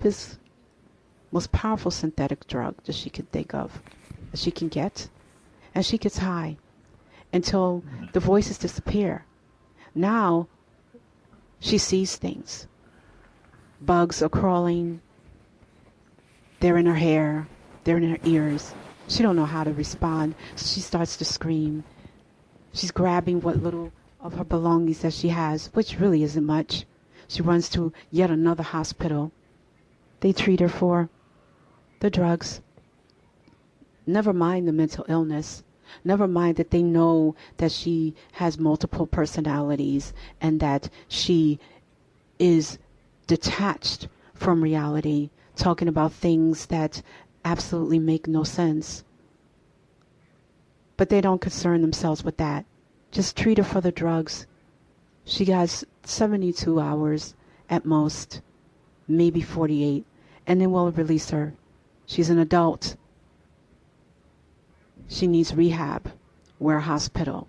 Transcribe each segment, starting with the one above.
cheapest, most powerful synthetic drug that she could think of, that she can get. And she gets high until the voices disappear. Now she sees things. Bugs are crawling. They're in her hair. They're in her ears. She don't know how to respond. So she starts to scream. She's grabbing what little of her belongings that she has, which really isn't much. She runs to yet another hospital. They treat her for the drugs. Never mind the mental illness. Never mind that they know that she has multiple personalities and that she is detached from reality, talking about things that absolutely make no sense. But they don't concern themselves with that. Just treat her for the drugs. She has 72 hours at most, maybe 48, and then we'll release her. She's an adult. She needs rehab. We're a hospital.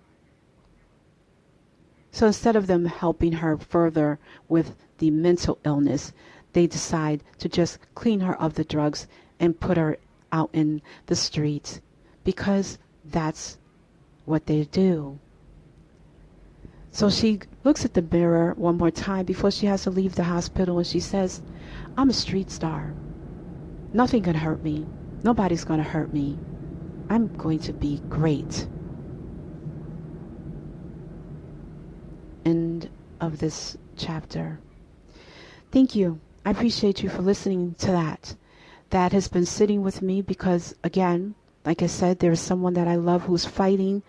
So instead of them helping her further with the mental illness, they decide to just clean her of the drugs and put her out in the streets because that's what they do. So she looks at the mirror one more time before she has to leave the hospital, and she says, I'm a street star. Nothing can hurt me. Nobody's going to hurt me. I'm going to be great. End of this chapter. Thank you. I appreciate you for listening to that. That has been sitting with me because, again, like I said, there is someone that I love who's fighting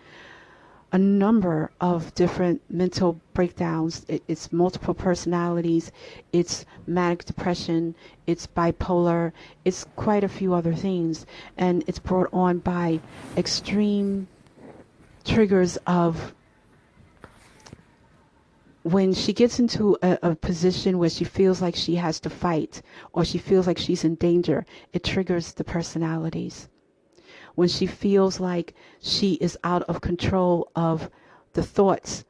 a number of different mental breakdowns. It's multiple personalities. It's manic depression. It's bipolar. It's quite a few other things. And it's brought on by extreme triggers of when she gets into a position where she feels like she has to fight or she feels like she's in danger, it triggers the personalities. When she feels like she is out of control of the thoughts,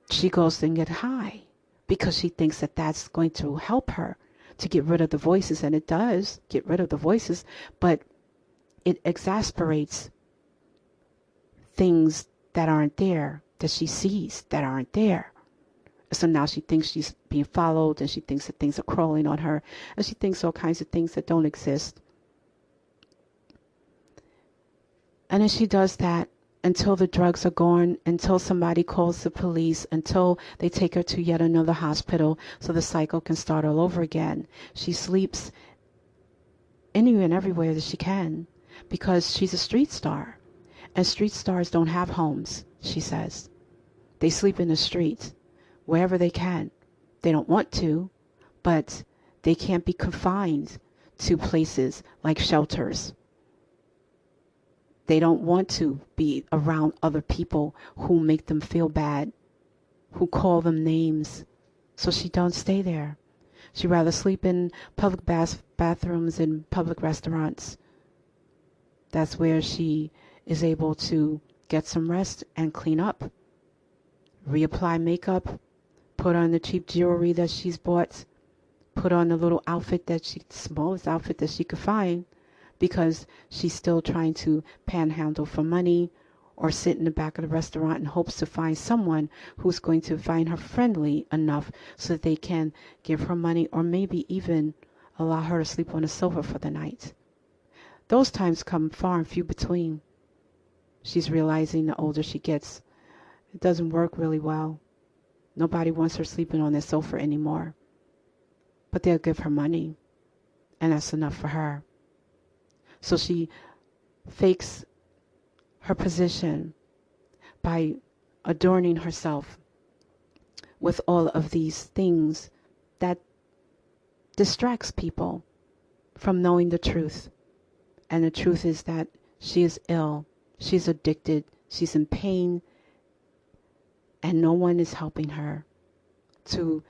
she goes and get high because she thinks that that's going to help her to get rid of the voices. And it does get rid of the voices, but it exasperates things that aren't there, that she sees that aren't there. So now she thinks she's being followed, and she thinks that things are crawling on her, and she thinks all kinds of things that don't exist. And then she does that until the drugs are gone, until somebody calls the police, until they take her to yet another hospital so the cycle can start all over again. She sleeps anywhere and everywhere that she can because she's a street star. And street stars don't have homes, she says. They sleep in the streets wherever they can. They don't want to, but they can't be confined to places like shelters. They don't want to be around other people who make them feel bad, who call them names. So she don't stay there. She'd rather sleep in public bathrooms and public restaurants. That's where she is able to get some rest and clean up, reapply makeup, put on the cheap jewelry that she's bought, put on the little outfit the smallest outfit that she could find, because she's still trying to panhandle for money or sit in the back of the restaurant in hopes to find someone who's going to find her friendly enough so that they can give her money or maybe even allow her to sleep on the sofa for the night. Those times come far and few between. She's realizing the older she gets, it doesn't work really well. Nobody wants her sleeping on their sofa anymore. But they'll give her money, and that's enough for her. So she fakes her position by adorning herself with all of these things that distracts people from knowing the truth. And the truth is that she is ill, she's addicted, she's in pain, and no one is helping her to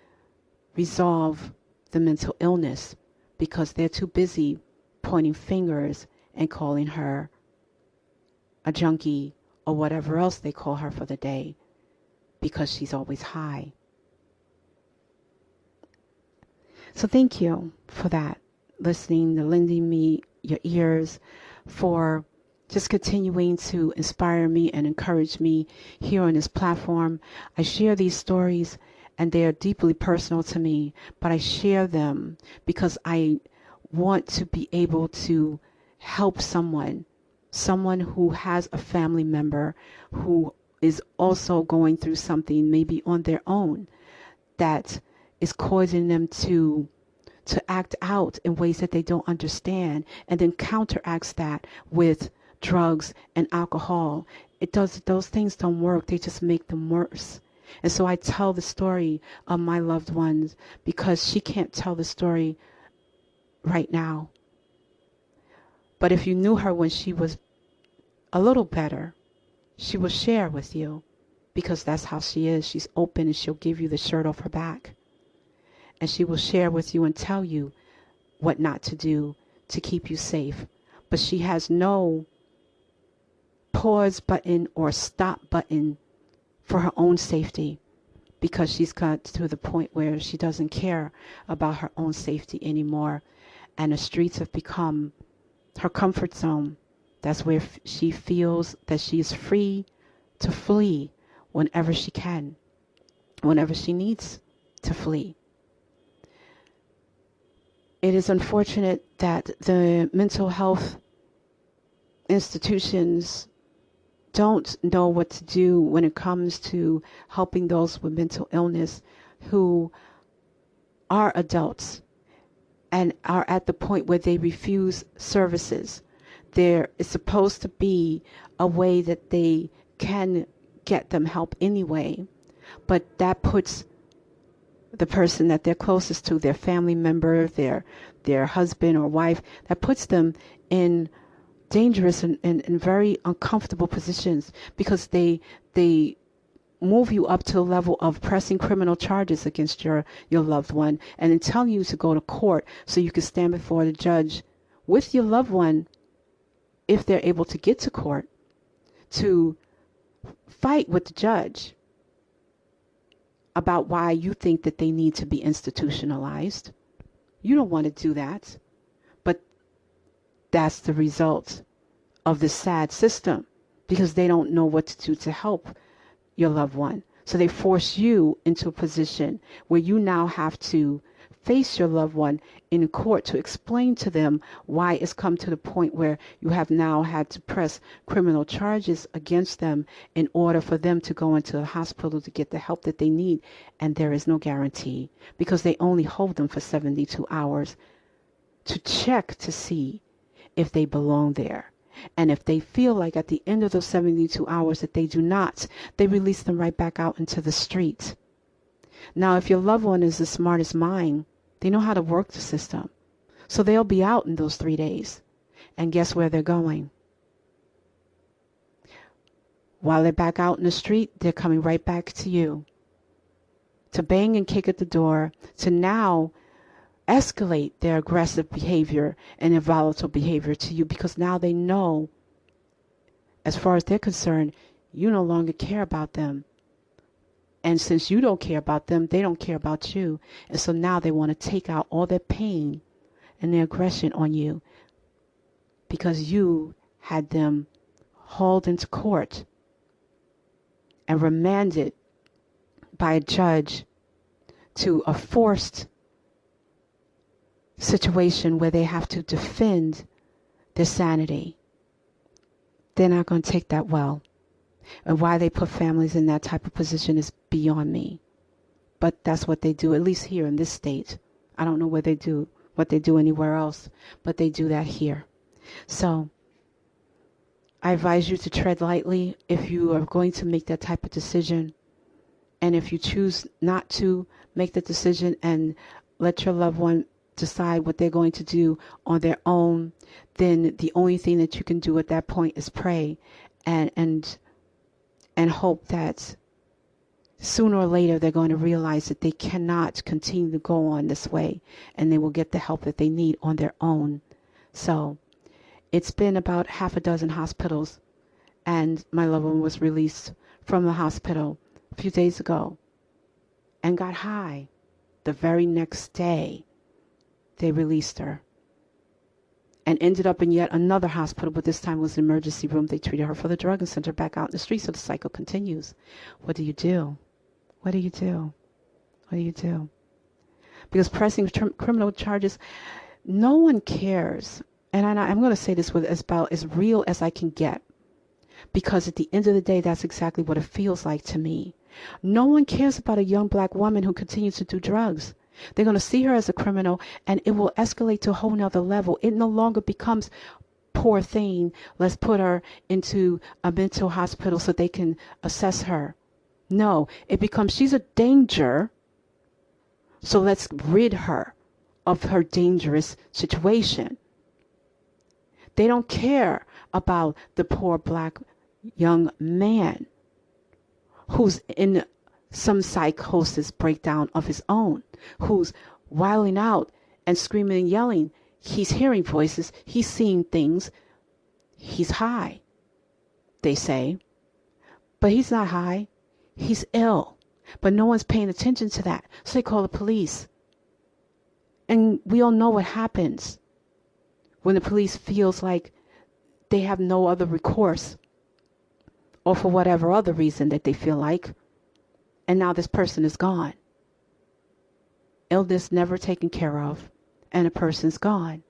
resolve the mental illness because they're too busy pointing fingers and calling her a junkie or whatever else they call her for the day because she's always high. So thank you for that, listening, to lending me your ears, for just continuing to inspire me and encourage me here on this platform. I share these stories and they are deeply personal to me, but I share them because I want to be able to help someone who has a family member who is also going through something maybe on their own that is causing them to act out in ways that they don't understand, and then counteracts that with drugs and alcohol. Those things don't work. They just make them worse. And so I tell the story of my loved ones because she can't tell the story right now. But if you knew her when she was a little better, she will share with you, because that's how she is. She's open and she'll give you the shirt off her back. And she will share with you and tell you what not to do to keep you safe. But she has no pause button or stop button for her own safety, because she's got to the point where she doesn't care about her own safety anymore. And the streets have become her comfort zone. That's where she feels that she is free to flee whenever she can, whenever she needs to flee. It is unfortunate that the mental health institutions don't know what to do when it comes to helping those with mental illness who are adults and are at the point where they refuse services. There is supposed to be a way that they can get them help anyway, but that puts the person that they're closest to, their family member, their husband or wife, that puts them in dangerous and very uncomfortable positions, because they move you up to the level of pressing criminal charges against your loved one, and then telling you to go to court so you can stand before the judge with your loved one, if they're able to get to court, to fight with the judge about why you think that they need to be institutionalized. You don't want to do that, but that's the result of this sad system, because they don't know what to do to help your loved one. So they force you into a position where you now have to face your loved one in court to explain to them why it's come to the point where you have now had to press criminal charges against them in order for them to go into a hospital to get the help that they need. And there is no guarantee, because they only hold them for 72 hours to check to see if they belong there. And if they feel like at the end of those 72 hours that they do not, they release them right back out into the street. Now, if your loved one is as smart as mine, they know how to work the system. So they'll be out in those 3 days. And guess where they're going? While they're back out in the street, they're coming right back to you, to bang and kick at the door, to now escalate their aggressive behavior and their volatile behavior to you, because now they know, as far as they're concerned, you no longer care about them. And since you don't care about them, they don't care about you. And so now they want to take out all their pain and their aggression on you, because you had them hauled into court and remanded by a judge to a forced situation where they have to defend their sanity. They're not going to take that well. And why they put families in that type of position is beyond me. But that's what they do, at least here in this state. I don't know what they do anywhere else, but they do that here. So I advise you to tread lightly if you are going to make that type of decision. And if you choose not to make the decision and let your loved one decide what they're going to do on their own, then the only thing that you can do at that point is pray and hope that sooner or later they're going to realize that they cannot continue to go on this way, and they will get the help that they need on their own. So it's been about half a dozen hospitals, and my loved one was released from the hospital a few days ago and got high the very next day they released her and ended up in yet another hospital, but this time it was an emergency room. They treated her for the drug and sent her back out in the street, so the cycle continues. What do you do? What do you do? What do you do? Because pressing criminal charges, no one cares. And I'm going to say this with about as real as I can get. Because at the end of the day, that's exactly what it feels like to me. No one cares about a young black woman who continues to do drugs. They're going to see her as a criminal, and it will escalate to a whole nother level. It no longer becomes, poor thing, let's put her into a mental hospital so they can assess her. No, it becomes, she's a danger, so let's rid her of her dangerous situation. They don't care about the poor black young man who's in some psychosis breakdown of his own, who's wilding out and screaming and yelling. He's hearing voices. He's seeing things. He's high, they say. But he's not high. He's ill. But no one's paying attention to that. So they call the police. And we all know what happens when the police feels like they have no other recourse, or for whatever other reason that they feel like. And now this person is gone. Illness never taken care of, and a person's gone.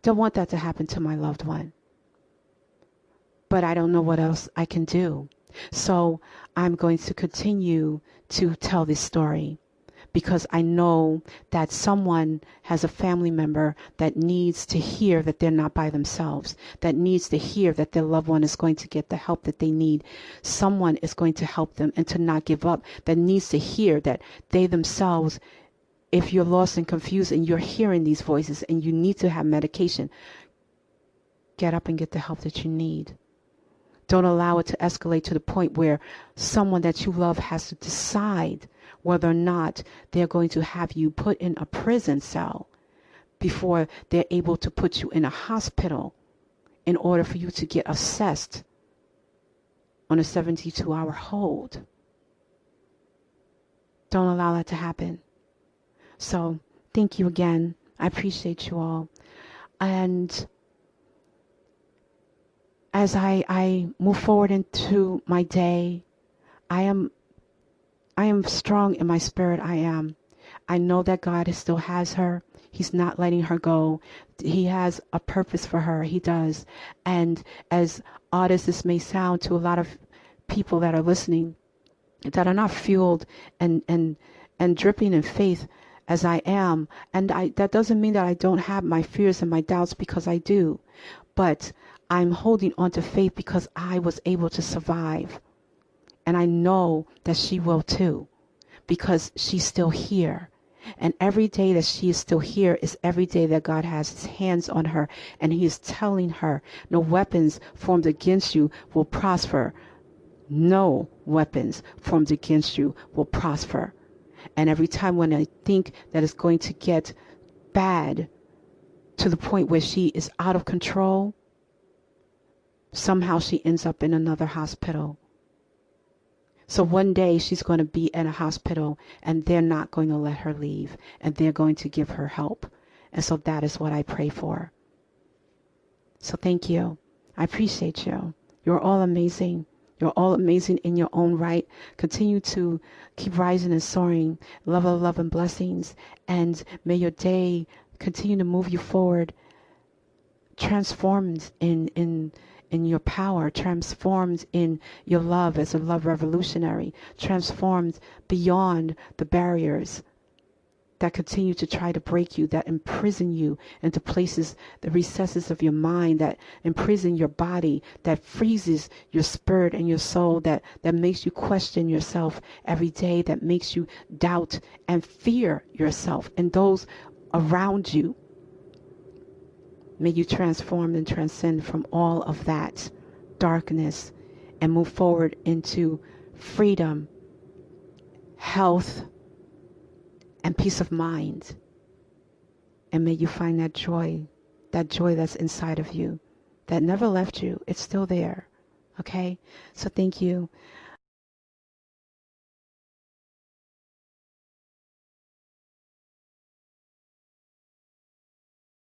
Don't want that to happen to my loved one. But I don't know what else I can do. So I'm going to continue to tell this story, because I know that someone has a family member that needs to hear that they're not by themselves, that needs to hear that their loved one is going to get the help that they need. Someone is going to help them and to not give up, that needs to hear that they themselves, if you're lost and confused and you're hearing these voices and you need to have medication, get up and get the help that you need. Don't allow it to escalate to the point where someone that you love has to decide whether or not they're going to have you put in a prison cell before they're able to put you in a hospital in order for you to get assessed on a 72-hour hold. Don't allow that to happen. So thank you again. I appreciate you all. And as I move forward into my day, I am strong in my spirit. I know that God still has her. He's not letting her go. He has a purpose for her. He does. And as odd as this may sound to a lot of people that are listening, that are not fueled and dripping in faith as I am, and that doesn't mean that I don't have my fears and my doubts, because I do. But I'm holding on to faith because I was able to survive. And I know that she will too, because she's still here. And every day that she is still here is every day that God has his hands on her. And he is telling her, no weapons formed against you will prosper. No weapons formed against you will prosper. And every time when I think that it's going to get bad to the point where she is out of control, somehow she ends up in another hospital. So one day she's going to be in a hospital and they're not going to let her leave, and they're going to give her help. And so that is what I pray for. So thank you. I appreciate you. You're all amazing. You're all amazing in your own right. Continue to keep rising and soaring. Love and blessings. And may your day continue to move you forward, transformed in your power, transformed in your love as a love revolutionary, transformed beyond the barriers that continue to try to break you, that imprison you into places, the recesses of your mind, that imprison your body, that freezes your spirit and your soul, that makes you question yourself every day, that makes you doubt and fear yourself and those around you. May you transform and transcend from all of that darkness and move forward into freedom, health, and peace of mind. And may you find that joy that's inside of you, that never left you. It's still there. Okay? So thank you.